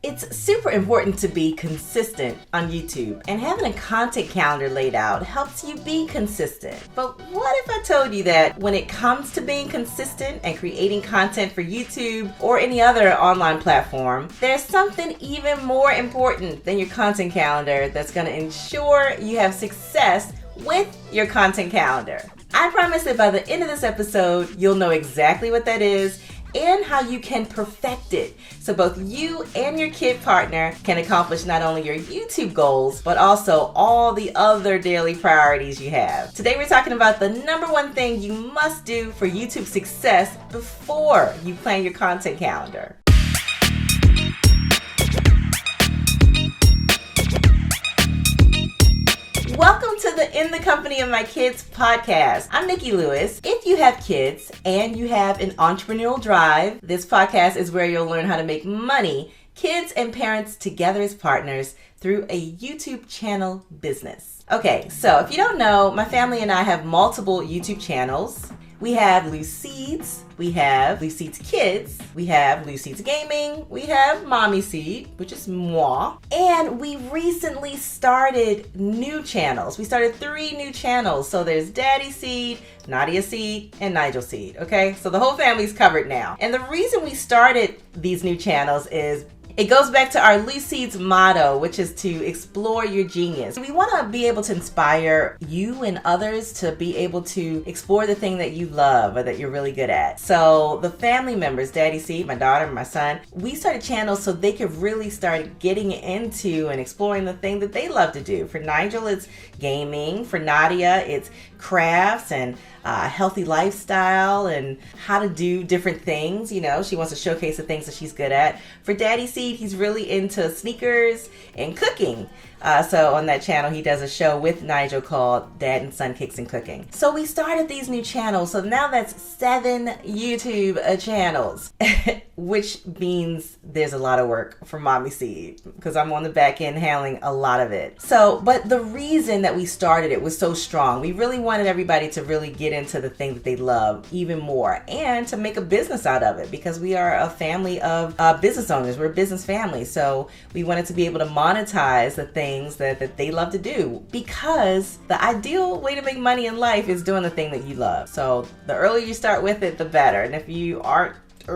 It's super important to be consistent on YouTube, and having a content calendar laid out helps you be consistent. But what if I told you that when it comes to being consistent and creating content for YouTube or any other online platform, there's something even more important than your content calendar that's going to ensure you have success with your content calendar. I promise that by the end of this episode, you'll know exactly what that is and how you can perfect it so both you and your kid partner can accomplish not only your YouTube goals, but also all the other daily priorities you have. Today we're talking about the number one thing you must do for YouTube success before you plan your content calendar. Welcome to the In the Company of My Kids podcast. I'm Nikki Lewis. If you have kids and you have an entrepreneurial drive, this podcast is where you'll learn how to make money, kids and parents together as partners through a YouTube channel business. Okay, so if you don't know, my family and I have multiple YouTube channels. We have Loose Seeds, we have Loose Seeds Kids, we have Loose Seeds Gaming, we have Mommy Seed, which is moi, and we recently started new channels. We started 3 new channels. So there's Daddy Seed, Nadia Seed, and Nigel Seed, okay? So the whole family's covered now. And the reason we started these new channels is it goes back to our Loose Seeds motto, which is to explore your genius. We want to be able to inspire you and others to be able to explore the thing that you love or that you're really good at. So the family members, Daddy Seed, my daughter, my son, we started channels so they could really start getting into and exploring the thing that they love to do. For Nigel, it's gaming. For Nadia, it's crafts and healthy lifestyle and how to do different things. You know, she wants to showcase the things that she's good at. For Daddy Seed, he's really into sneakers and cooking. So on that channel, he does a show with Nigel called Dad and Son Kicks and Cooking. So we started these new channels. So now that's 7 YouTube channels, which means there's a lot of work for Mommy Seed because I'm on the back end handling a lot of it. So, but the reason that we started it was so strong. We really wanted everybody to really get into the thing that they love even more and to make a business out of it because we are a family of business owners. We're a business family. So we wanted to be able to monetize the things that they love to do because the ideal way to make money in life is doing the thing that you love. So the earlier you start with it, the better. And if you aren't that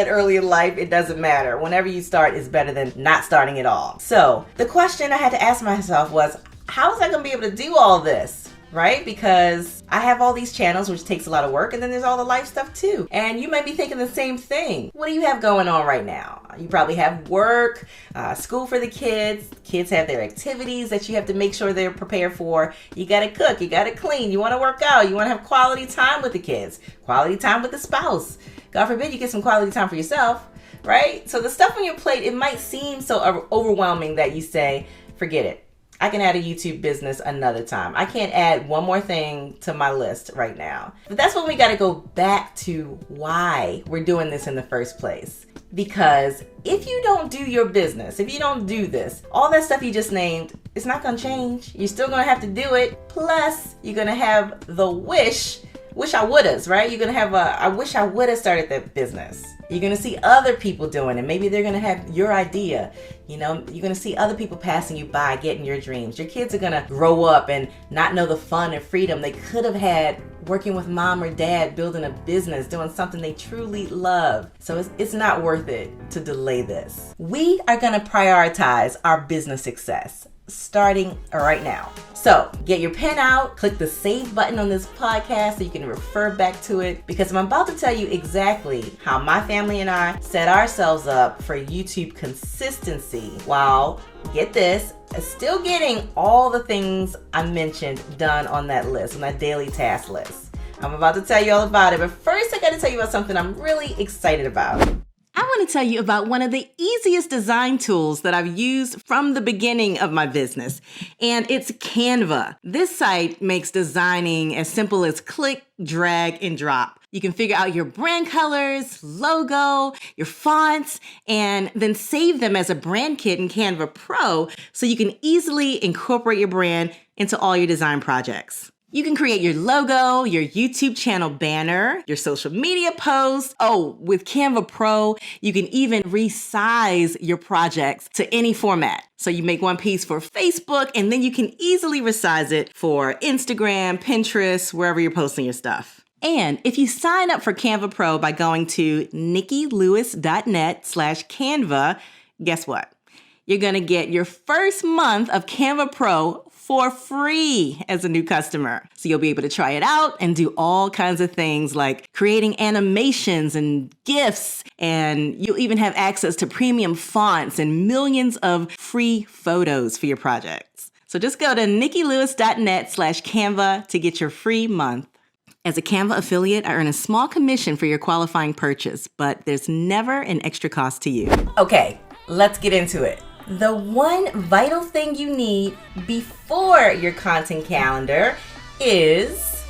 early in life, it doesn't matter. Whenever you start is better than not starting at all. So the question I had to ask myself was, how was I going to be able to do all this? Right? Because I have all these channels, which takes a lot of work, and then there's all the life stuff too. And you might be thinking the same thing. What do you have going on right now? You probably have work, school for the kids. Kids have their activities that you have to make sure they're prepared for. You got to cook, you got to clean, you want to work out, you want to have quality time with the kids, quality time with the spouse. God forbid you get some quality time for yourself, right? So the stuff on your plate, it might seem so overwhelming that you say, forget it. I can add a YouTube business another time. I can't add one more thing to my list right now. But that's when we got to go back to why we're doing this in the first place. Because if you don't do your business, if you don't do this, all that stuff you just named, it's not going to change. You're still going to have to do it. Plus, you're going to have the wish I would've, right? You're going to have I wish I would have started that business. You're going to see other people doing it. Maybe they're going to have your idea. You know, you're going to see other people passing you by, getting your dreams. Your kids are going to grow up and not know the fun and freedom they could have had working with mom or dad, building a business, doing something they truly love. So it's not worth it to delay this. We are going to prioritize our business success starting right now. So get your pen out, click the save button on this podcast so you can refer back to it because I'm about to tell you exactly how my family and I set ourselves up for YouTube consistency while, get this, still getting all the things I mentioned done on that list, on that daily task list. I'm about to tell you all about it, but first I got to tell you about something I'm really excited about. I want to tell you about one of the easiest design tools that I've used from the beginning of my business, and it's Canva. This site makes designing as simple as click, drag, and drop. You can figure out your brand colors, logo, your fonts, and then save them as a brand kit in Canva Pro so you can easily incorporate your brand into all your design projects. You can create your logo, your YouTube channel banner, your social media posts. Oh, with Canva Pro, you can even resize your projects to any format. So you make one piece for Facebook, and then you can easily resize it for Instagram, Pinterest, wherever you're posting your stuff. And if you sign up for Canva Pro by going to nikkilewis.net/Canva, guess what? You're going to get your first month of Canva Pro for free as a new customer. So you'll be able to try it out and do all kinds of things like creating animations and GIFs, and you'll even have access to premium fonts and millions of free photos for your projects. So just go to nikkilewis.net/Canva to get your free month. As a Canva affiliate, I earn a small commission for your qualifying purchase, but there's never an extra cost to you. Okay, let's get into it. The one vital thing you need before your content calendar is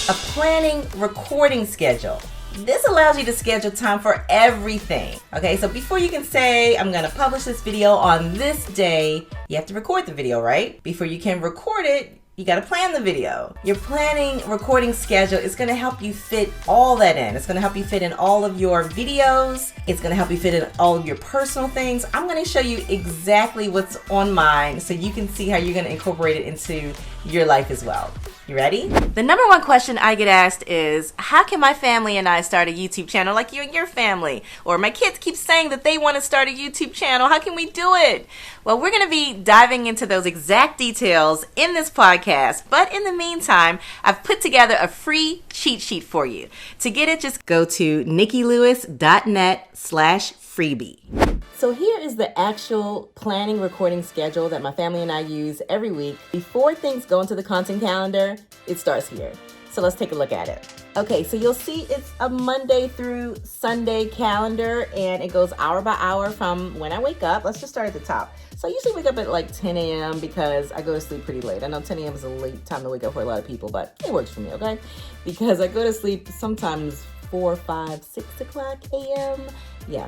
a planning recording schedule. This allows you to schedule time for everything. Okay, so before you can say, I'm gonna publish this video on this day, you have to record the video, right? Before you can record it, you gotta plan the video. Your planning recording schedule is gonna help you fit all that in. It's gonna help you fit in all of your videos. It's gonna help you fit in all of your personal things. I'm gonna show you exactly what's on mine so you can see how you're gonna incorporate it into your life as well. You ready? The number one question I get asked is, how can my family and I start a YouTube channel like you and your family? Or my kids keep saying that they want to start a YouTube channel. How can we do it? Well, we're going to be diving into those exact details in this podcast. But in the meantime, I've put together a free cheat sheet for you. To get it, just go to nikkilewis.net/freebie. So here is the actual planning recording schedule that my family and I use every week. Before things go into the content calendar, it starts here. So let's take a look at it. Okay, so you'll see it's a Monday through Sunday calendar, and it goes hour by hour from when I wake up. Let's just start at the top. So I usually wake up at like 10 a.m. because I go to sleep pretty late. I know 10 a.m. is a late time to wake up for a lot of people, but it works for me, okay? Because I go to sleep sometimes 4, 5, 6 o'clock a.m. Yeah,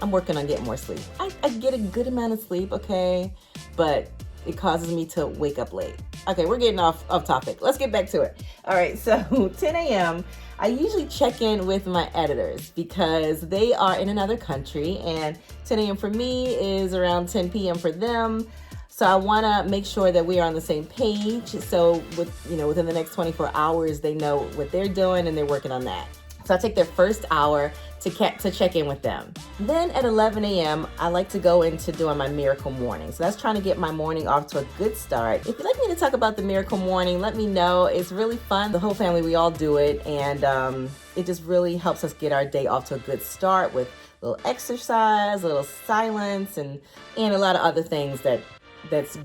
I'm working on getting more sleep. I get a good amount of sleep, okay? But it causes me to wake up late. Okay, we're getting off topic. Let's get back to it. All right, so 10 a.m., I usually check in with my editors because they are in another country, and 10 a.m. for me is around 10 p.m. for them. So I want to make sure that we are on the same page. So within the next 24 hours, they know what they're doing and they're working on that. So I take their first hour to check in with them. Then at 11 a.m., I like to go into doing my miracle morning. So that's trying to get my morning off to a good start. If you'd like me to talk about the miracle morning, let me know. It's really fun. The whole family, we all do it. And it just really helps us get our day off to a good start with a little exercise, a little silence, and a lot of other things that's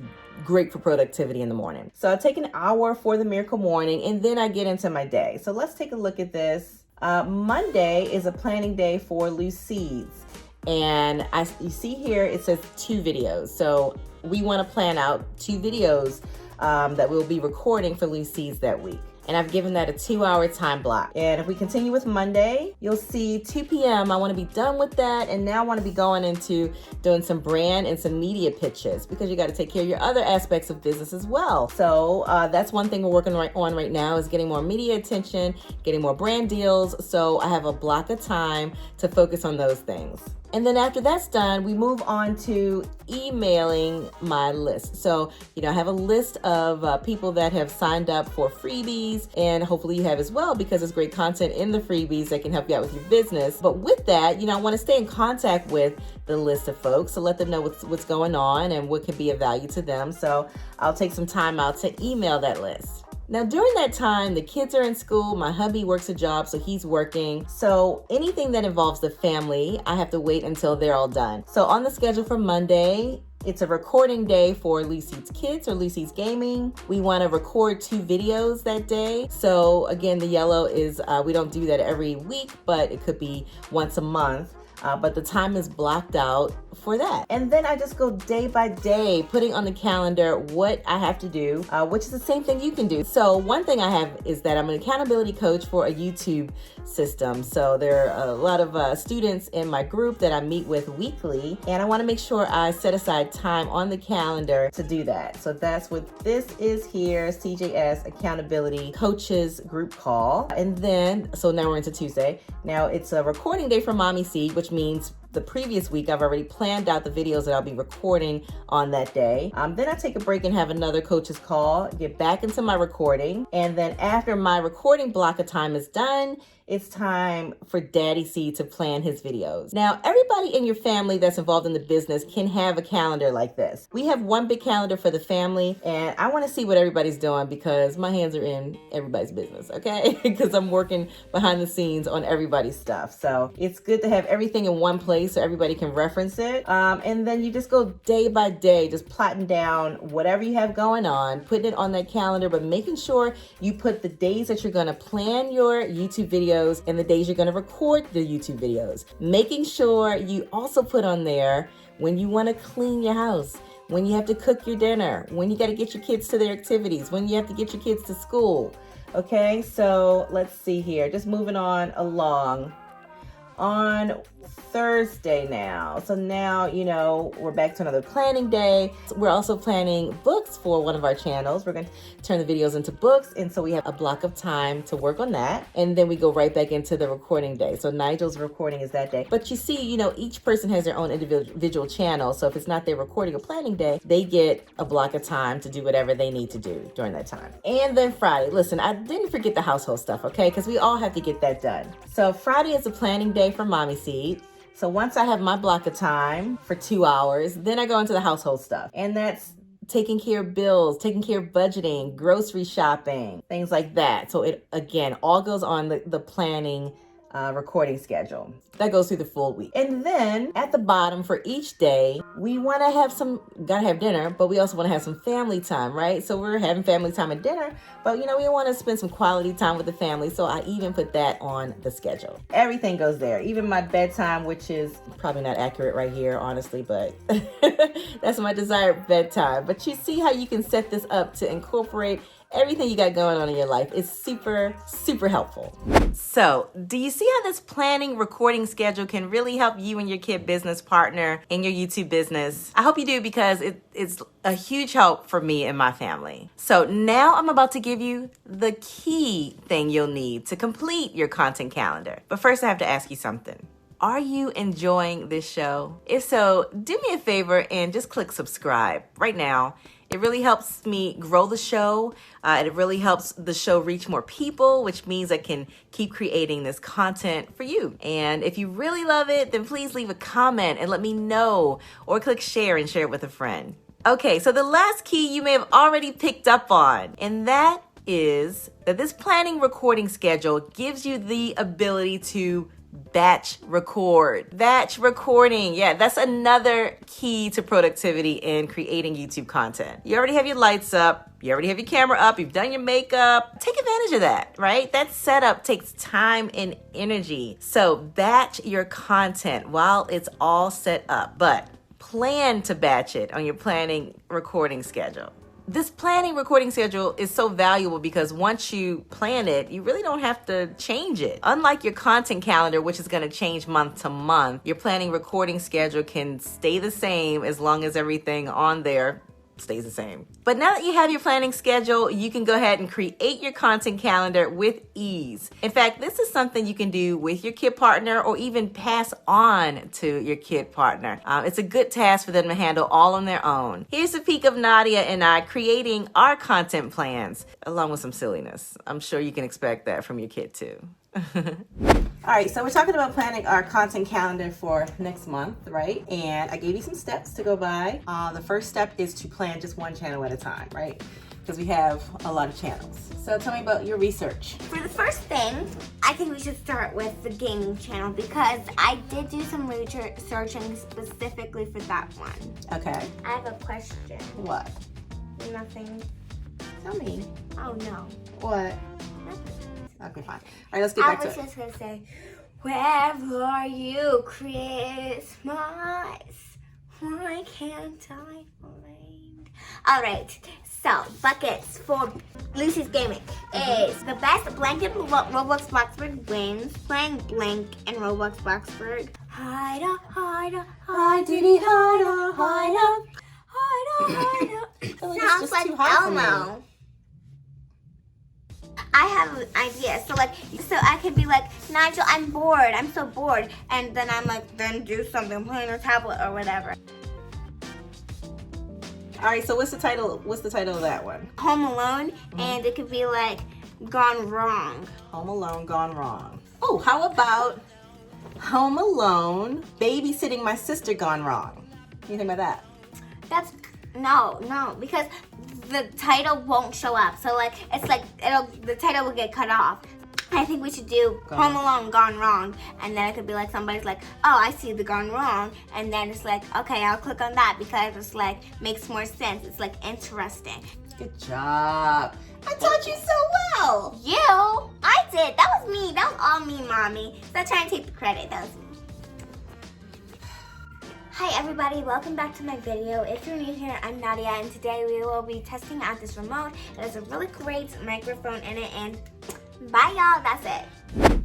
great for productivity in the morning. So I take an hour for the miracle morning, and then I get into my day. So let's take a look at this. Monday is a planning day for loose seeds, and you see here it says 2 videos. So we want to plan out 2 videos that we'll be recording for loose seeds that week. And I've given that a 2-hour time block. And if we continue with Monday, you'll see 2 p.m. I want to be done with that. And now I want to be going into doing some brand and some media pitches, because you got to take care of your other aspects of business as well. So that's one thing we're working on right now, is getting more media attention, getting more brand deals. So I have a block of time to focus on those things. And then after that's done, we move on to emailing my list. So, I have a list of people that have signed up for freebies, and hopefully you have as well, because there's great content in the freebies that can help you out with your business. But with that, I want to stay in contact with the list of folks to let them know what's going on and what can be of value to them. So I'll take some time out to email that list. Now, during that time, the kids are in school. My hubby works a job, so he's working. So anything that involves the family, I have to wait until they're all done. So on the schedule for Monday, it's a recording day for Lucy's Kids or Lucy's Gaming. We want to record 2 videos that day. So again, the yellow is, we don't do that every week, but it could be once a month. but the time is blocked out for that. And then I just go day by day, putting on the calendar what I have to do, which is the same thing you can do. So one thing I have is that I'm an accountability coach for a YouTube system. So there are a lot of students in my group that I meet with weekly, and I want to make sure I set aside time on the calendar to do that. So that's what this is here, CJS Accountability Coaches Group Call. And then, so now we're into Tuesday. Now it's a recording day for Mommy Seed, which means the previous week I've already planned out the videos that I'll be recording on that day. Then I take a break and have another coach's call, get back into my recording, and then after my recording block of time is done, it's time for Daddy C to plan his videos. Now, everybody in your family that's involved in the business can have a calendar like this. We have one big calendar for the family, and I want to see what everybody's doing because my hands are in everybody's business, okay? Because I'm working behind the scenes on everybody's stuff. So it's good to have everything in one place so everybody can reference it. And then you just go day by day, just plotting down whatever you have going on, putting it on that calendar, but making sure you put the days that you're going to plan your YouTube videos and the days you're going to record the YouTube videos. Making sure you also put on there when you want to clean your house, when you have to cook your dinner, when you got to get your kids to their activities, when you have to get your kids to school. Okay, so let's see here. Just moving on along. On Thursday now. So now, we're back to another planning day. We're also planning books for one of our channels. We're going to turn the videos into books. And so we have a block of time to work on that. And then we go right back into the recording day. So Nigel's recording is that day. But you see, each person has their own individual channel. So if it's not their recording or planning day, they get a block of time to do whatever they need to do during that time. And then Friday, listen, I didn't forget the household stuff, okay? Because we all have to get that done. So Friday is a planning day for Mommy Seed. So once I have my block of time for 2 hours, then I go into the household stuff. And that's taking care of bills, taking care of budgeting, grocery shopping, things like that. So it, again, all goes on the planning recording schedule. That goes through the full week. And then at the bottom for each day, we want to gotta have dinner, but we also want to have some family time, right? So we're having family time at dinner, but we want to spend some quality time with the family. So I even put that on the schedule. Everything goes there. Even my bedtime, which is probably not accurate right here, honestly, but that's my desired bedtime. But you see how you can set this up to incorporate everything you got going on in your life. Is super, super helpful. So, do you see how this planning recording schedule can really help you and your kid business partner in your YouTube business? I hope you do because it's a huge help for me and my family. So now I'm about to give you the key thing you'll need to complete your content calendar. But first I have to ask you something. Are you enjoying this show? If so, do me a favor and just click subscribe right now. It really helps me grow the show. It really helps the show reach more people, which means I can keep creating this content for you. And if you really love it, then please leave a comment and let me know, or click share and share it with a friend. Okay, so the last key you may have already picked up on, and that is that this planning recording schedule gives you the ability to batch record. Batch recording. Yeah, that's another key to productivity in creating YouTube content. You already have your lights up. You already have your camera up. You've done your makeup. Take advantage of that, right? That setup takes time and energy. So batch your content while it's all set up, but plan to batch it on your planning recording schedule. This planning recording schedule is so valuable because once you plan it, you really don't have to change it. Unlike your content calendar, which is going to change month to month, your planning recording schedule can stay the same as long as everything on there stays the same. But now that you have your planning schedule, you can go ahead and create your content calendar with ease. In fact, this is something you can do with your kid partner or even pass on to your kid partner. It's a good task for them to handle all on their own. Here's a peek of Nadia and I creating our content plans, along with some silliness. I'm sure you can expect that from your kid too. All right, so we're talking about planning our content calendar for next month, right? And I gave you some steps to go by. The first step is to plan just one channel at a time, right? Because we have a lot of channels. So tell me about your research. For the first thing, I think we should start with the gaming channel because I did do some researching specifically for that one. Okay. I have a question. What? Nothing. Tell me. Oh no. What? Nothing. Okay, fine. All right, let's get back to it. I was just going to say, Where are you, Christmas? Why can't I find? Alright, so buckets for Lucy's Gaming is the best blanket Roblox Bloxburg wins. Playing blank in Roblox Bloxburg. Hide up, diddy, hide up. Sounds like Elmo. I have an idea. So I could be like, Nigel, I'm bored. I'm so bored. And then I'm like, then do something, play on a tablet or whatever. All right, so what's the title of that one? Home Alone, and it could be like Gone Wrong. Home Alone Gone Wrong. Oh, how about Home Alone Babysitting My Sister Gone Wrong? What do you think about that? That's no, because the title won't show up. So it's like the title will get cut off. I think we should do Home Alone Gone Wrong, and then it could be like somebody's like, oh, I see the Gone Wrong, and then it's like, okay, I'll click on that because it's like makes more sense. It's like interesting. Good job. I taught you so well. You? I did. That was me. That was all me, Mommy. Stop trying to take the credit. That was me. Hi everybody, welcome back to my video. If you're new here, I'm Nadia, and today we will be testing out this remote. It has a really great microphone in it, and bye y'all, that's it.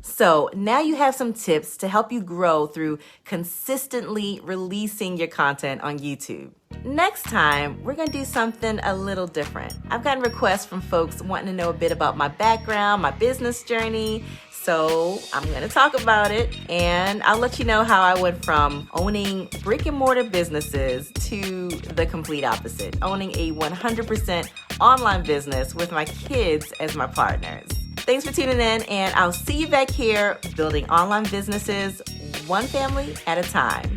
So now you have some tips to help you grow through consistently releasing your content on YouTube. Next time, we're gonna do something a little different. I've gotten requests from folks wanting to know a bit about my background, my business journey, so I'm gonna talk about it, and I'll let you know how I went from owning brick and mortar businesses to the complete opposite, owning a 100% online business with my kids as my partners. Thanks for tuning in, and I'll see you back here building online businesses one family at a time.